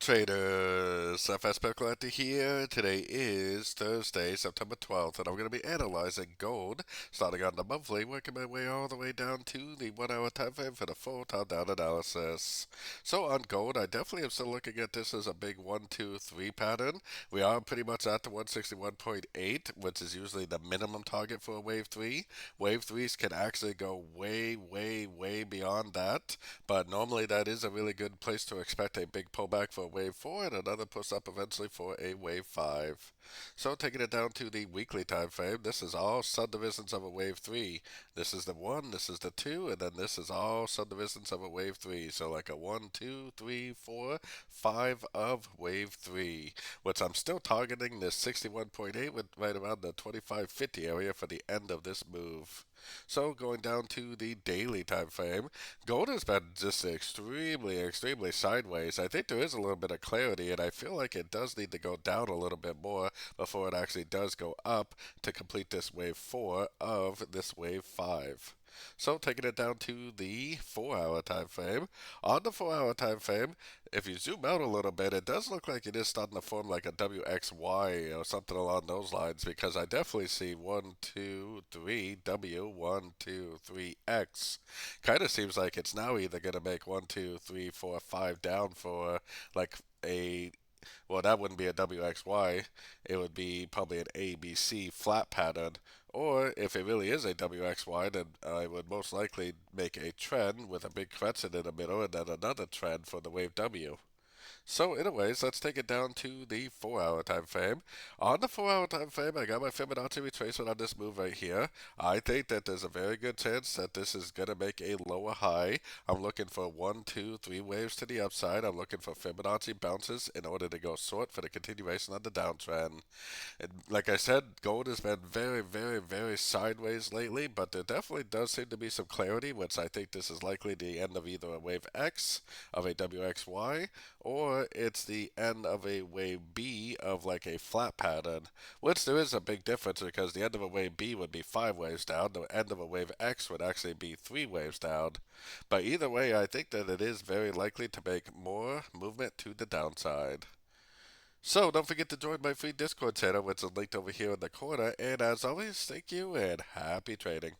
Traders, FX Pip Collector here. Today is Thursday, September 12th, and I'm going to be analyzing gold, starting on the monthly, working my way all the way down to the 1 hour time frame for the full top-down analysis. So on gold, I definitely am still looking at this as a big 1, 2, 3 pattern. We are pretty much at the 161.8, which is usually the minimum target for a wave 3. Wave 3s can actually go way, way, way beyond that, but normally that is a really good place to expect a big pullback for a wave 4 and another push up eventually for a wave 5. So taking it down to the weekly time frame, this is all subdivisions of a wave 3. This is the 1, this is the 2, and then this is all subdivisions of a wave 3. So like a 1, 2, 3, 4, 5 of wave 3, which I'm still targeting this 61.8 with right around the 25.50 area for the end of this move. So going down to the daily time frame, gold has been just extremely, extremely sideways. I think there is a little bit of clarity, and I feel like it does need to go down a little bit more before it actually does go up to complete this wave 4 of this wave 5. So taking it down to the 4 hour time frame. On the 4 hour time frame, if you zoom out a little bit, it does look like it is starting to form like a WXY or something along those lines, because I definitely see 1, 2, 3 W, 1, 2, 3 X. Kind of seems like it's now either going to make 1, 2, 3, 4, 5 down for like a, well, that wouldn't be a WXY. It would be probably an ABC flat pattern. Or if it really is a WXY, then I would most likely make a trend with a big crescent in the middle and then another trend for the wave W. So, anyways, let's take it down to the 4 hour time frame. On the 4 hour time frame, I got my Fibonacci retracement on this move right here. I think that there's a very good chance that this is going to make a lower high. I'm looking for 1, 2, 3 waves to the upside. I'm looking for Fibonacci bounces in order to go short for the continuation of the downtrend. And like I said, gold has been very, very, very sideways lately, but there definitely does seem to be some clarity, which I think this is likely the end of either a wave X of a WXY, or it's the end of a wave B of like a flat pattern, which there is a big difference because the end of a wave B would be 5 waves down, the end of a wave X would actually be 3 waves down. But either way, I think that it is very likely to make more movement to the downside. So don't forget to join my free Discord channel, which is linked over here in the corner. And as always, thank you and happy trading.